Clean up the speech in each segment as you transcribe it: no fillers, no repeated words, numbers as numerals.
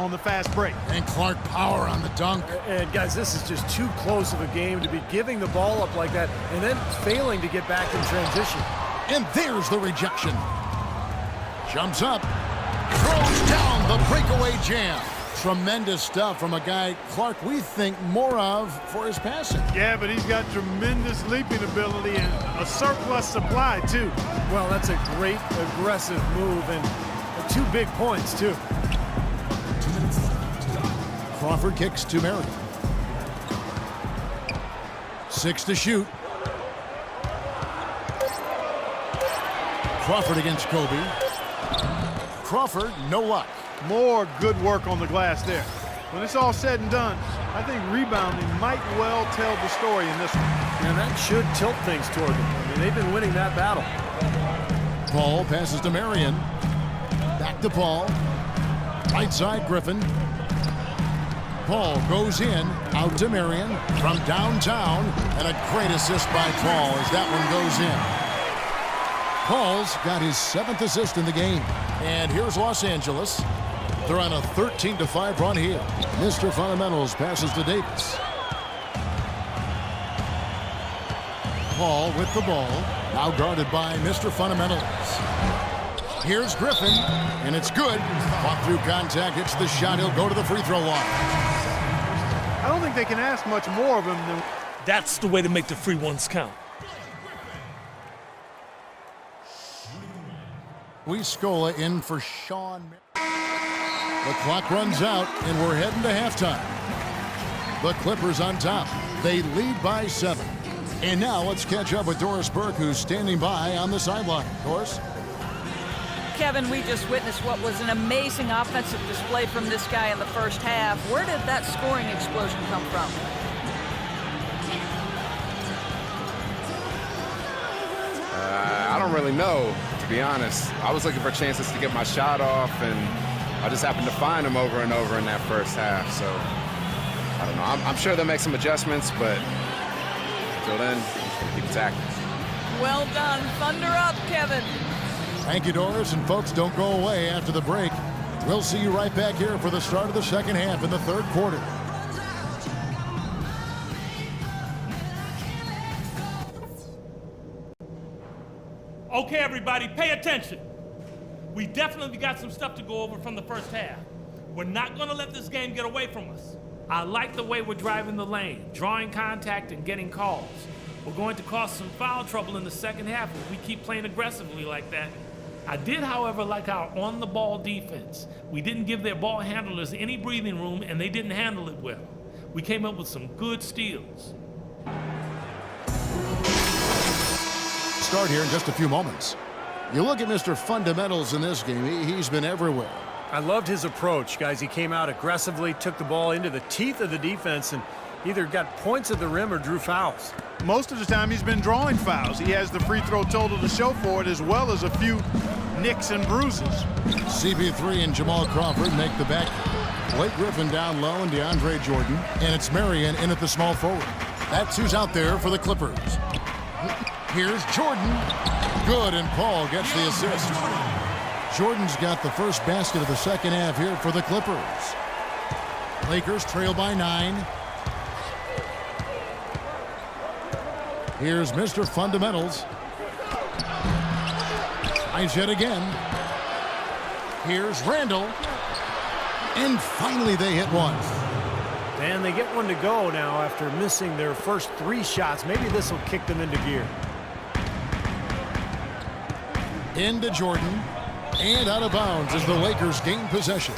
on the fast break. And Clark power on the dunk. And guys, this is just too close of a game to be giving the ball up like that and then failing to get back in transition. And there's the rejection. Jumps up. Throws down the breakaway jam. Tremendous stuff from a guy, Clark, we think more of for his passing. Yeah, but he's got tremendous leaping ability and a surplus supply, too. Well, that's a great aggressive move and 2 big points, too. Crawford kicks to Marion. 6 to shoot. Crawford against Kobe. Crawford, no luck. More good work on the glass there. When it's all said and done, I think rebounding might well tell the story in this one. And that should tilt things toward them. I mean, they've been winning that battle. Paul passes to Marion. Back to Paul. Right side, Griffin. Paul goes in, out to Marion from downtown, and a great assist by Paul as that one goes in. Paul's got his 7th assist in the game. And here's Los Angeles. They're on a 13-5 run here. Mr. Fundamentals passes to Davis. Paul with the ball, now guarded by Mr. Fundamentals. Here's Griffin, and it's good. Fought through contact, hits the shot. He'll go to the free throw line. I don't think they can ask much more of him than... That's the way to make the free ones count. Scola in for Sean. The clock runs out, and we're heading to halftime. The Clippers on top. They lead by 7. And now let's catch up with Doris Burke, who's standing by on the sideline. Doris? Kevin, we just witnessed what was an amazing offensive display from this guy in the first half. Where did that scoring explosion come from? I don't really know, to be honest. I was looking for chances to get my shot off, and I just happened to find them over and over in that first half. So, I don't know. I'm sure they'll make some adjustments, but until then, I'm just going to keep attacking. Well done. Thunder up, Kevin. Thank you, Doris. And folks, don't go away after the break. We'll see you right back here for the start of the second half in the third quarter. Okay, everybody, pay attention. We definitely got some stuff to go over from the first half. We're not going to let this game get away from us. I like the way we're driving the lane, drawing contact and getting calls. We're going to cause some foul trouble in the second half if we keep playing aggressively like that. I did, however, like our on-the-ball defense. We didn't give their ball handlers any breathing room, and they didn't handle it well. We came up with some good steals. Start here in just a few moments. You look at Mr. Fundamentals in this game, he's been everywhere. I loved his approach, guys. He came out aggressively, took the ball into the teeth of the defense, and either got points at the rim or drew fouls. Most of the time he's been drawing fouls. He has the free throw total to show for it, as well as a few nicks and bruises. CP3 and Jamal Crawford make the back. Blake Griffin down low and DeAndre Jordan. And it's Marion in at the small forward. That's who's out there for the Clippers. Here's Jordan. Good, and Paul gets the assist. Jordan's got the first basket of the second half here for the Clippers. Lakers trail by 9. Here's Mr. Fundamentals. Tries yet again. Here's Randall. And finally they hit one. And they get one to go now after missing their first 3 shots. Maybe this will kick them into gear. Into Jordan. And out of bounds as the Lakers gain possession.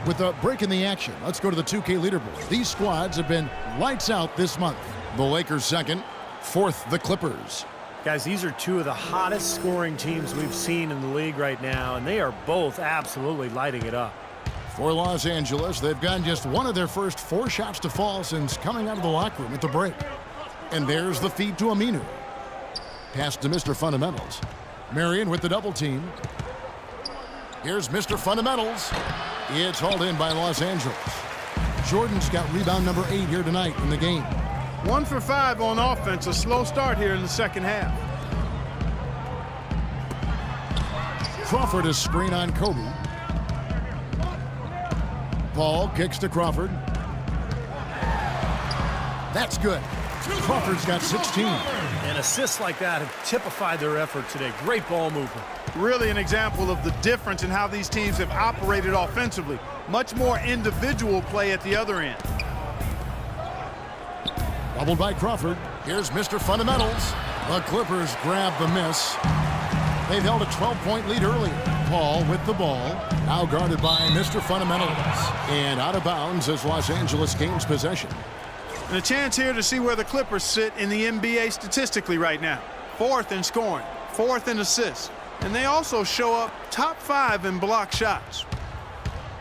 With a break in the action, let's go to the 2K leaderboard. These squads have been lights out this month. The Lakers second, fourth the Clippers. Guys, these are 2 of the hottest scoring teams we've seen in the league right now, and they are both absolutely lighting it up. For Los Angeles, they've gotten just one of their first 4 shots to fall since coming out of the locker room at the break. And there's the feed to Aminu. Pass to Mr. Fundamentals. Marion with the double team. Here's Mr. Fundamentals. It's hauled in by Los Angeles. Jordan's got rebound number 8 here tonight in the game. 1 for 5 on offense. A slow start here in the second half. Crawford is screen on Kobe. Paul kicks to Crawford. That's good. Crawford's got 16. And assists like that have typified their effort today. Great ball movement. Really an example of the difference in how these teams have operated offensively. Much more individual play at the other end. Doubled by Crawford. Here's Mr. Fundamentals. The Clippers grab the miss. They've held a 12-point lead earlier. Paul with the ball. Now guarded by Mr. Fundamentals. And out of bounds as Los Angeles gains possession. And a chance here to see where the Clippers sit in the NBA statistically right now. 4th in scoring, 4th in assists. And they also show up top 5 in block shots.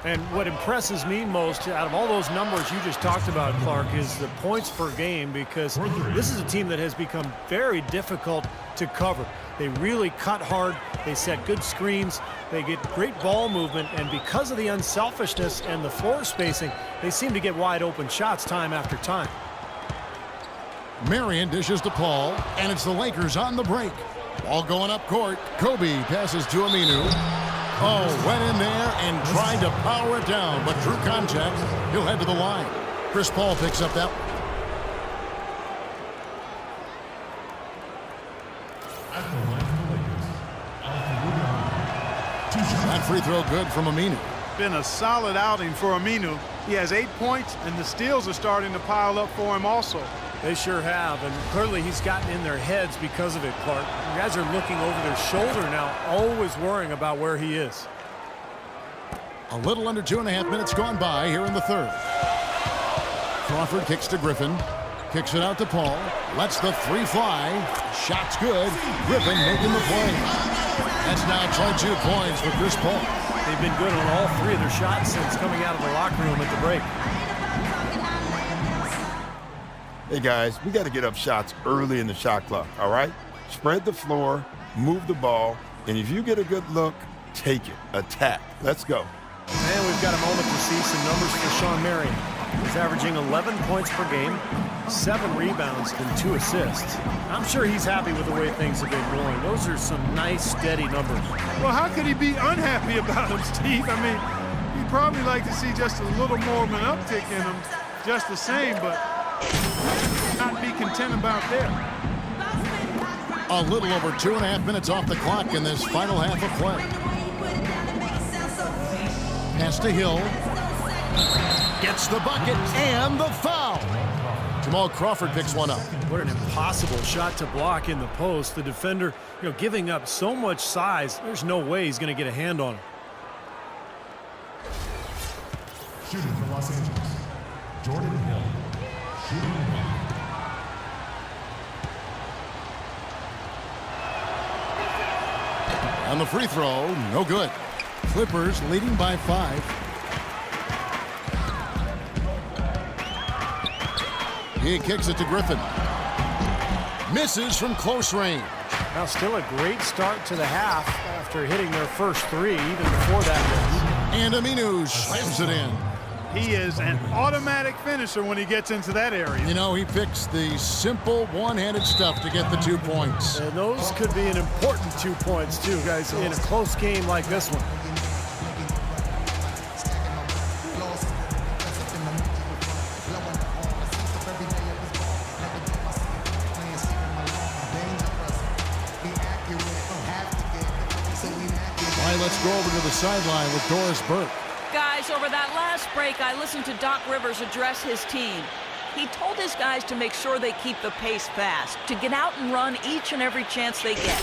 And what impresses me most out of all those numbers you just talked about, Clark, is the points per game, because this is a team that has become very difficult to cover. They really cut hard. They set good screens. They get great ball movement. And because of the unselfishness and the floor spacing, they seem to get wide open shots time after time. Marion dishes to Paul, and it's the Lakers on the break. Ball going up court. Kobe passes to Aminu. Oh, went in there and tried to power it down, but drew contact. He'll head to the line. Chris Paul picks up that one. That free throw good from Aminu. Been a solid outing for Aminu. He has 8 points, and the steals are starting to pile up for him also. They sure have, and clearly he's gotten in their heads because of it, Clark. You guys are looking over their shoulder now, always worrying about where he is. A little under 2.5 minutes gone by here in the third. Crawford kicks to Griffin. Kicks it out to Paul. Lets the three fly. Shot's good. Griffin making the play. That's now 22 points for Chris Paul. They've been good on all 3 of their shots since coming out of the locker room at the break. Hey guys, we got to get up shots early in the shot clock, all right? Spread the floor, move the ball, and if you get a good look, take it. Attack. Let's go. And we've got a moment to see some numbers for Shawn Marion. He's averaging 11 points per game, 7 rebounds, and 2 assists. I'm sure he's happy with the way things have been going. Those are some nice, steady numbers. Well, how could he be unhappy about him, Steve? I mean, he'd probably like to see just a little more of an uptick in him, just the same, but not be content about that. A little over 2.5 minutes off the clock in this final half of play. Pass to Hill. Gets the bucket and the foul. Jamal Crawford picks one up. What an impossible shot to block in the post. The defender, giving up so much size, there's no way he's going to get a hand on him. Shooting for Los Angeles, Jordan Hill. Shooting one. On the free throw, no good. Clippers leading by 5. He kicks it to Griffin. Misses from close range. Now still a great start to the half after hitting their first 3 even before that miss. And Aminu slams it in. He is an automatic finisher when he gets into that area. He picks the simple one-handed stuff to get the 2 points. And those could be an important 2 points too, guys, in a close game like this one. Let's go over to the sideline with Doris Burke. Guys, over that last break, I listened to Doc Rivers address his team. He told his guys to make sure they keep the pace fast, to get out and run each and every chance they get.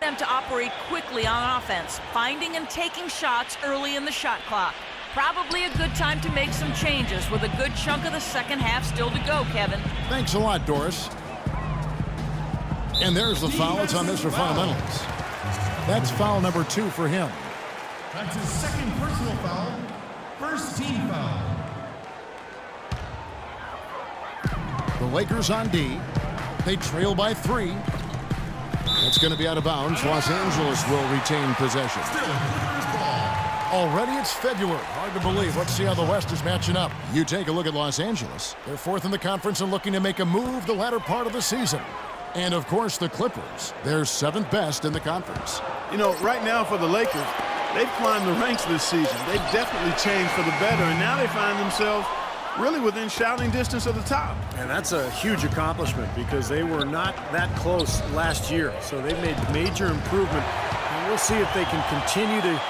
Them to operate quickly on offense, finding and taking shots early in the shot clock. Probably a good time to make some changes with a good chunk of the second half still to go, Kevin. Thanks a lot, Doris. And there's the foul. It's on Mr. Fundamentals. That's foul number 2 for him. That's his second personal foul. First team foul. The Lakers on D. They trail by 3. That's going to be out of bounds. Los Angeles will retain possession. Still Clippers ball. Already it's February. Hard to believe. Let's see how the West is matching up. You take a look at Los Angeles. They're 4th in the conference and looking to make a move the latter part of the season. And, of course, the Clippers. They're 7th best in the conference. Right now for the Lakers, They've climbed the ranks this season. They've definitely changed for the better, and now they find themselves really within shouting distance of the top. And that's a huge accomplishment because they were not that close last year. So they've made major improvement, and we'll see if they can continue to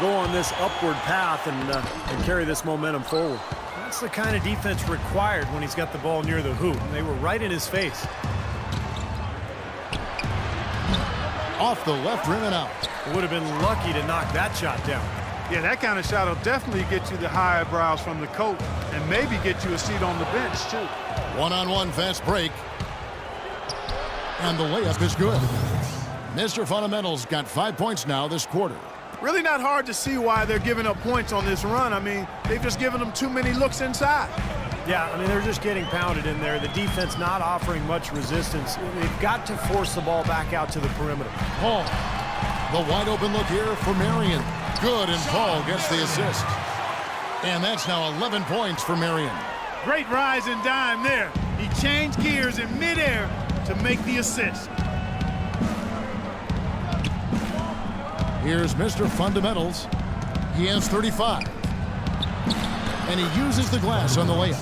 go on this upward path and carry this momentum forward. That's the kind of defense required when he's got the ball near the hoop. And they were right in his face. Off the left rim and out. Would have been lucky to knock that shot down. Yeah, that kind of shot will definitely get you the high eyebrows from the coach and maybe get you a seat on the bench, too. One-on-one fast break. And the layup is good. Mr. Fundamentals got 5 points now this quarter. Really not hard to see why they're giving up points on this run. I mean, they've just given them too many looks inside. Yeah, I mean, they're just getting pounded in there. The defense not offering much resistance. They've got to force the ball back out to the perimeter. Paul, the wide open look here for Marion. Good, and Paul gets the assist. And that's now 11 points for Marion. Great rise and dime there. He changed gears in midair to make the assist. Here's Mr. Fundamentals. He has 35. And he uses the glass on the layup.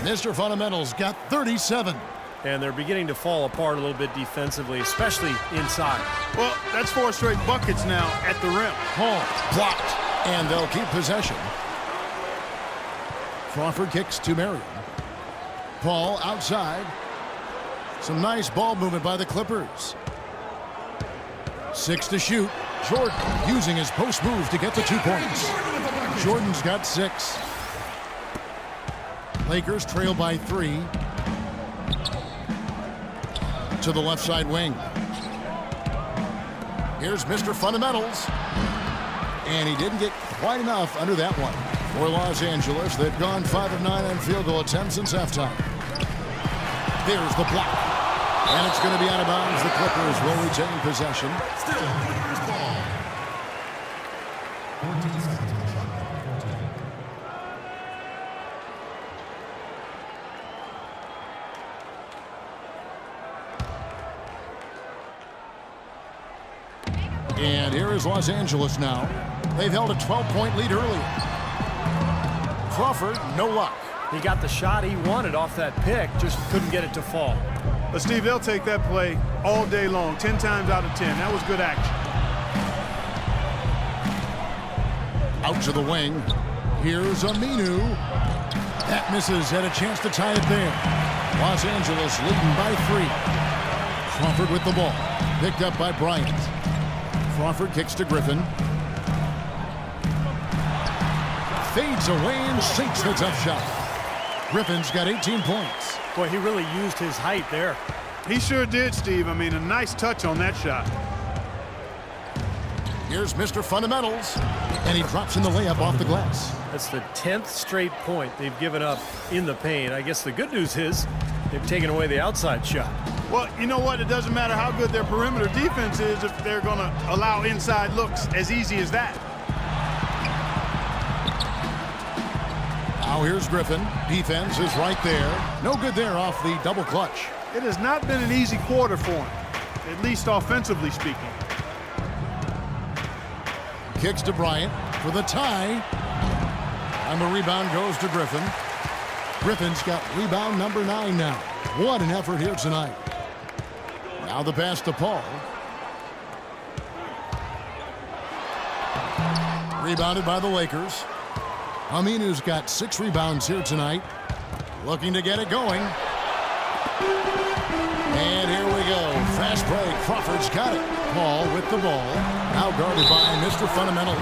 Mr. Fundamentals got 37. And they're beginning to fall apart a little bit defensively, especially inside. Well, that's 4 straight buckets now at the rim. Paul blocked. And they'll keep possession. Crawford kicks to Marion. Paul outside. Some nice ball movement by the Clippers. 6 to shoot. Jordan using his post move to get the 2 points. Jordan's got 6. Lakers trail by 3. To the left side wing. Here's Mr. Fundamentals. And he didn't get quite enough under that one. For Los Angeles, they've gone 5 of 9 on field goal attempts since halftime. There's the block. And it's going to be out of bounds. The Clippers will retain possession. Still Clippers ball. 14 seconds on the shot clock. 14. And here is Los Angeles now. They've held a 12-point lead earlier. Crawford, no luck. He got the shot he wanted off that pick, just couldn't get it to fall. But, Steve, they'll take that play all day long, 10 times out of 10. That was good action. Out to the wing. Here's Aminu. That misses. Had a chance to tie it there. Los Angeles leading by 3. Crawford with the ball. Picked up by Bryant. Crawford kicks to Griffin. Fades away and sinks the tough shot. Griffin's got 18 points. Boy, he really used his height there. He sure did, Steve. I mean, a nice touch on that shot. Here's Mr. Fundamentals. And he drops in the layup off the glass. That's the 10th straight point they've given up in the paint. I guess the good news is they've taken away the outside shot. Well, you know what? It doesn't matter how good their perimeter defense is if they're going to allow inside looks as easy as that. Now here's Griffin. Defense is right there. No good there off the double clutch. It has not been an easy quarter for him, at least offensively speaking. Kicks to Bryant for the tie. And the rebound goes to Griffin. Griffin's got rebound number 9 now. What an effort here tonight. Now the pass to Paul. Rebounded by the Lakers. Aminu's got 6 rebounds here tonight. Looking to get it going. And here we go. Fast break. Crawford's got it. Paul with the ball. Now guarded by Mr. Fundamentals.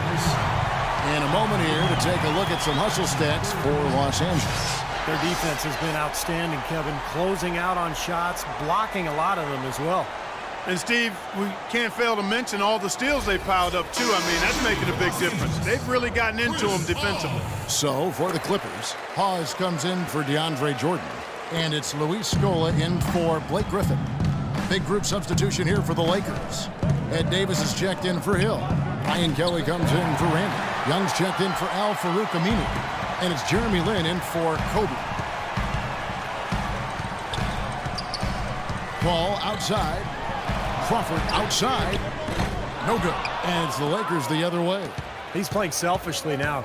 In a moment here to take a look at some hustle stats for Los Angeles. Their defense has been outstanding, Kevin. Closing out on shots, blocking a lot of them as well. And, Steve, we can't fail to mention all the steals they piled up, too. I mean, that's making a big difference. They've really gotten into them defensively. So, for the Clippers, Hawes comes in for DeAndre Jordan. And it's Luis Scola in for Blake Griffin. Big group substitution here for the Lakers. Ed Davis is checked in for Hill. Ryan Kelly comes in for Randall. Young's checked in for Al Farouk Aminu. And it's Jeremy Lin in for Kobe. Ball outside. Crawford outside. No good. And it's the Lakers the other way. He's playing selfishly now.